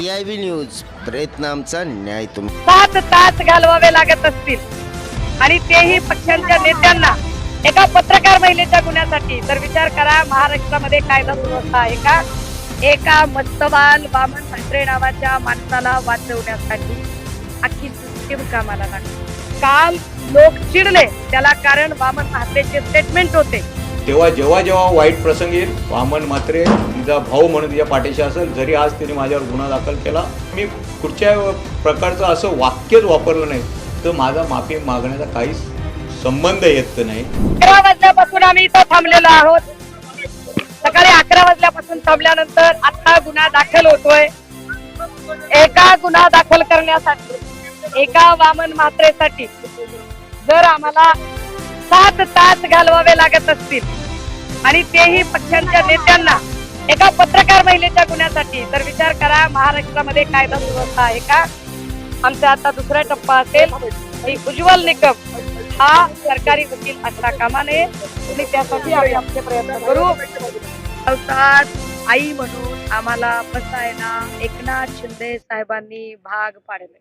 PIB news प्रयत्न आमचा न्याय तुम्ही 7 तास घालवावे लागत असतील आणि तेही पक्षांच्या नेत्यांना एका पत्रकार महिलेच्या गुन्ह्यासाठी तर विचार करा महाराष्ट्रामध्ये कायदा सुव्यवस्था आहे का? एका मस्तवाल वामन म्हात्रे नावाच्या माणसाला वाचवण्यासाठी अख्खी सिस्टीम कामाला लागली। काल लोक चिडले त्याला कारण वामन म्हात्रेचे स्टेटमेंट होते। तेव्हा जेव्हा वाईट प्रसंग येईल वामन म्हात्रे तिचा भाऊ म्हणून तिच्या पाठीशी असेल। जरी आज तिने माझ्यावर गुन्हा दाखल केला, मी कुठच्या प्रकारचं असं वाक्यच वापरलं नाही तर माझा माफी मागण्याचा काहीच संबंध येत नाही। 11 वाजल्यापासून आम्ही इथं थांबलेलो आहोत। सकाळी 11 वाजल्यापासून थांबल्यानंतर आता गुन्हा दाखल होतोय। एका गुन्हा दाखल करण्यासाठी एका वामन म्हात्रेसाठी जर आम्हाला 7 तास घालवावे लागत असतील आणि तेही पक्षांच्या नेत्यांना एका पत्रकार महिलेच्या गुन्ह्यासाठी तर विचार करा महाराष्ट्रामध्ये कायदा सुव्यवस्था आहे का? आमचा आता दुसरा टप्पा असेल की उज्ज्वल निकम हा सरकारी वकील असता कामा नये आणि त्यासाठी आम्ही आमचे प्रयत्न करू। आई म्हणून आम्हाला बसायला एकनाथ शिंदे साहेबांनी भाग पाडले,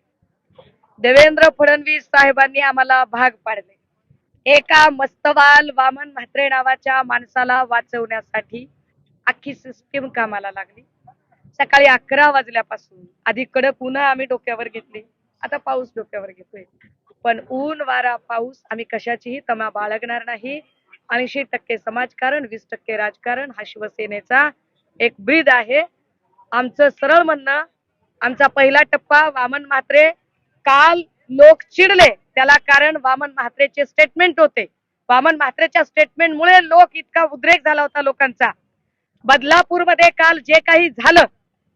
देवेंद्र फडणवीस साहेबांनी आम्हाला भाग पाडले। एका मस्तवाल वामन म्हात्रे नावाच्या माणसाला वाचवण्यासाठी अख्खी सिस्टीम कामाला लागली। सकाळी 11 वाजल्यापासून आधी कडक ऊन आम्ही डोक्यावर घेतली, आता पाऊस डोक्यावर घेतोय, पण ऊन वारा पाऊस आम्ही कशाचीही तमा बाळगणार नाही। 80% समाजकारण 20% राजकारण हा शिवसेनेचा एक ब्रीद आहे। आमचं सरळ म्हणणं, आमचा पहिला टप्पा वामन म्हात्रे काल लोक चिडले त्याला कारण वामन म्हात्रेचे स्टेटमेंट होते। वामन म्हात्रेच्या स्टेटमेंटमुळे लोक इतका उद्रेक झाला होता लोकांचा। बदलापूरमध्ये काल जे काही झालं,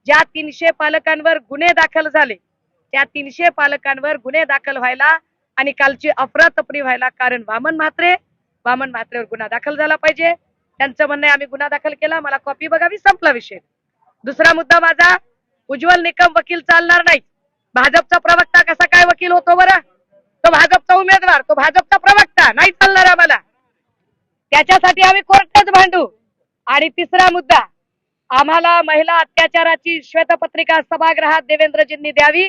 ज्या 300 पालकांवर गुन्हे दाखल झाले, त्या 300 पालकांवर गुन्हे दाखल व्हायला आणि कालची अफरातफरी व्हायला कारण वामन म्हात्रेवर गुन्हा दाखल झाला पाहिजे। त्यांचं म्हणणं आम्ही गुन्हा दाखल केला, मला कॉपी बघावी, संपला विषय। दुसरा मुद्दा माझा, उज्ज्वल निकम वकील चालणार नाही। भाजपचा प्रवक्ता कसा काय वकील होतो बरं? तो भाजपचा उमेदवार, तो भाजपचा प्रवक्ता, नाही चालणार आम्हाला। त्याच्यासाठी आम्ही कोर्टात भांडू। आणि तिसरा मुद्दा, आम्हाला महिला अत्याचाराची श्वेतपत्रिका सभागृहात देवेंद्रजींनी द्यावी।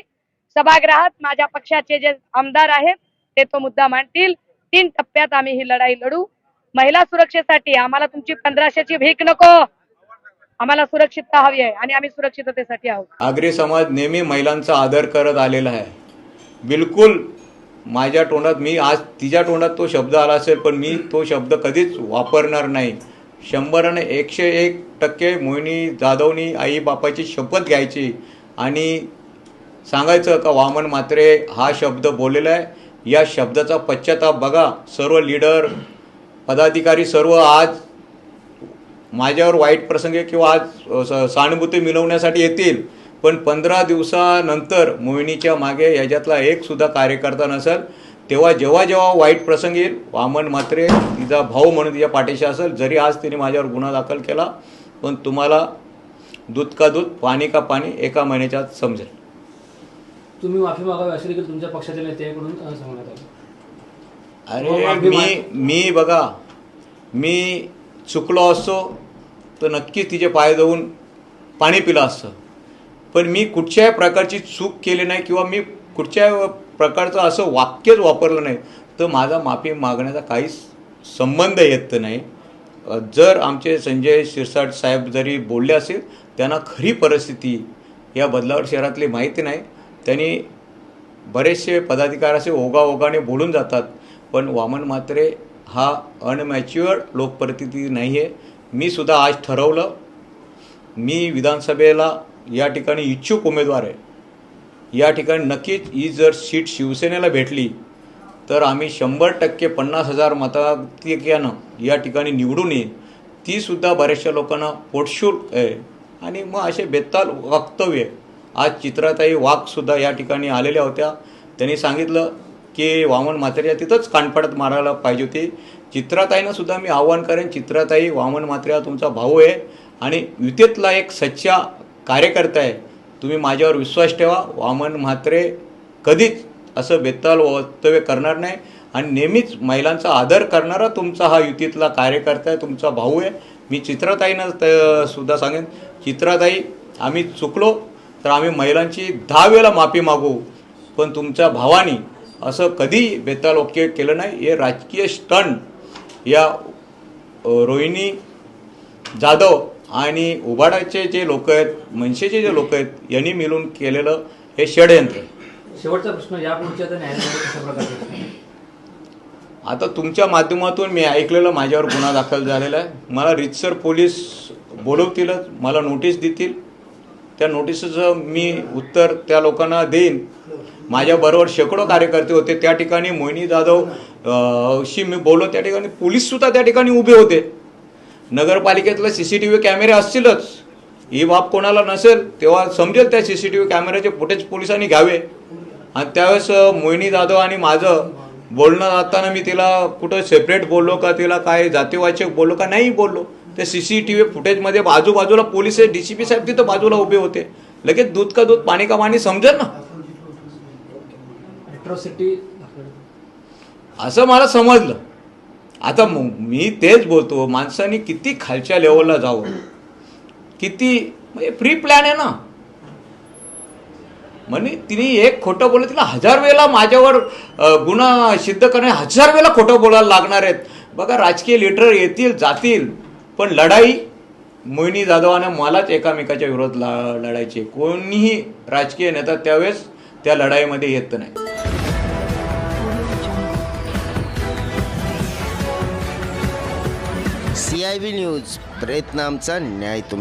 सभागृहात माझ्या पक्षाचे जे आमदार आहेत ते तो मुद्दा मांडतील। 3 टप्प्यात आम्ही ही लढाई लढू। महिला सुरक्षेसाठी आम्हाला तुमची 1500ची भीक नको, आम्हाला सुरक्षितता हवी आहे आणि आम्ही सुरक्षिततेसाठी आहोत। आगरी समाज नेहमी महिलांचा आदर करत आलेला आहे। बिलकुल माझ्या तोंडात, मी आज तिच्या तोंडात तो शब्द आला असेल पण मी तो शब्द कधीच वापरणार नाही। 101% मोहिनी जाधवनी आई बापाची शपथ घ्यायची आणि सांगायचं का वामन म्हात्रे हा शब्द बोललेला आहे। या शब्दाचा पश्चाताप बघा। सर्व लीडर पदाधिकारी सर्व आज माझ्यावर वाईट प्रसंग किंवा आज सहानुभूती मिळवण्यासाठी येतील, पण 15 दिवसानंतर मोहिनीच्या मागे याच्यातला एक सुद्धा कार्यकर्ता नसेल। तेव्हा जेव्हा वाईट प्रसंग येईल वामन म्हात्रे तिचा भाऊ म्हणून तिच्या पाठीशी असेल। जरी आज तिने माझ्यावर गुन्हा दाखल केला, पण तुम्हाला दूध का दूध पाणी का पाणी एका महिन्याच्या आत समजेल। तुम्ही माफी मागावी असे देखील तुमच्या पक्षाच्या नेत्याकडून सांगण्यात आलं। अरे मी बघा, मी चुकलो असतो तर नक्कीच तिचे पाय धुवून पाणी पिलं असतं, पण मी कुठच्याही प्रकारची चूक केली नाही किंवा मी कुठच्याही प्रकारचं असं वाक्यच वापरलं नाही तर माझा माफी मागण्याचा काहीच संबंध येत नाही। जर आमचे संजय शिरसाट साहेब जरी बोलले असेल, त्यांना खरी परिस्थिती या बदलापूर शहरातली माहिती नाही। त्यांनी बरेचसे पदाधिकारी असे ओघाने बोलून जातात, पण वामन म्हात्रे हा अनमॅच्युअर्ड लोकप्रतिनिधी नाही आहे। मी सुद्धा आज ठरवलं, मी विधानसभेला या ठिकाणी इच्छुक उमेदवार आहे। या ठिकाणी नक्कीच ही जर सीट शिवसेनेला भेटली तर आम्ही 100% 50,000 मताधिक्यानं या ठिकाणी निवडून येईल। ती सुद्धा बऱ्याचशा लोकांना पोटशूल आहे आणि मग असे बेताल वक्तव्य। आज चित्राताई वाघ सुद्धा या ठिकाणी आलेल्या होत्या, त्यांनी सांगितलं की वामन म्हात्रेच्या तिथंच कानपडत मारायला पाहिजे होती। चित्राताईंना सुद्धा मी आव्हान करेन, चित्राताई वामन म्हात्रे हा तुमचा भाऊ आहे आणि युतीतला एक सच्चा कार्यकर्ता आहे, तुम्ही माझ्यावर विश्वास ठेवा। वामन म्हात्रे कधीच असं बेताल वक्तव्य करणार नाही आणि नेहमीच महिलांचा आदर करणारा तुमचा हा युतीतला कार्यकर्ता आहे, तुमचा भाऊ आहे। मी चित्राताईंना सुद्धा सांगेन, चित्राताई आम्ही चुकलो तर आम्ही महिलांची 10 वेळा माफी मागू, पण तुमच्या भावानी असं कधी बेताल वाक्य केलं नाही. हे राजकीय स्टंट या रोहिणी जाधव आणि उबाडाचे जे लोक आहेत, मनसेचे जे लोक आहेत, यांनी मिळून केलेलं हे षडयंत्र. शेवटचा प्रश्न, यापुढच्या आता न्यायालयामध्ये कशा प्रकारचे? आता तुमच्या माध्यमातून मी ऐकलेलं माझ्यावर गुन्हा दाखल झालेला आहे. मला रीतसर पोलीस बोलवतीलच, मला नोटीस देतील. त्या नोटीसचं मी उत्तर त्या लोकांना देईन. माझ्याबरोबर शेकडो कार्यकर्ते होते त्या ठिकाणी. मोहिनी जाधव शी मी बोललो, त्या ठिकाणी पोलीससुद्धा त्या ठिकाणी उभे होते. नगरपालिकेतले CCTV कॅमेरे असतीलच. ही बाब कोणाला नसेल तेव्हा समजेल, त्या CCTV कॅमेऱ्याचे फुटेज पोलिसांनी घ्यावे. आणि त्यावेळेस मोहिनी जाधव आणि माझं बोलणं जाताना मी तिला कुठं सेपरेट बोललो का, तिला काय जातीवाचक बोललो का, नाही बोललो. ते CCTV फुटेजमध्ये आजूबाजूला पोलीस आहे, DCP साहेब तिथं बाजूला उभे होते. लगेच दूध का दूध पाणी का पाणी समजेल ना, अॅट्रॉसिटी असं मला समजलं. आता मी तेच बोलतो, माणसाने किती खालच्या लेवलला जावं, किती म्हणजे प्री प्लॅन आहे ना. म्हणजे तिने एक खोटं बोललं, तिला 1000 वेळेला माझ्यावर गुन्हा सिद्ध करणे 1000 वेळेला खोटं बोलायला लागणार आहेत. बघा, राजकीय लीडर येतील जातील, पण लढाई मोहिनी जाधवाने मलाच एकामेकाच्या विरोधात लढायची. कोणीही राजकीय नेता त्यावेळेस त्या लढाईमध्ये येत नाही. CIB न्यूज, प्रयत्न आमचा, न्याय तुमचा.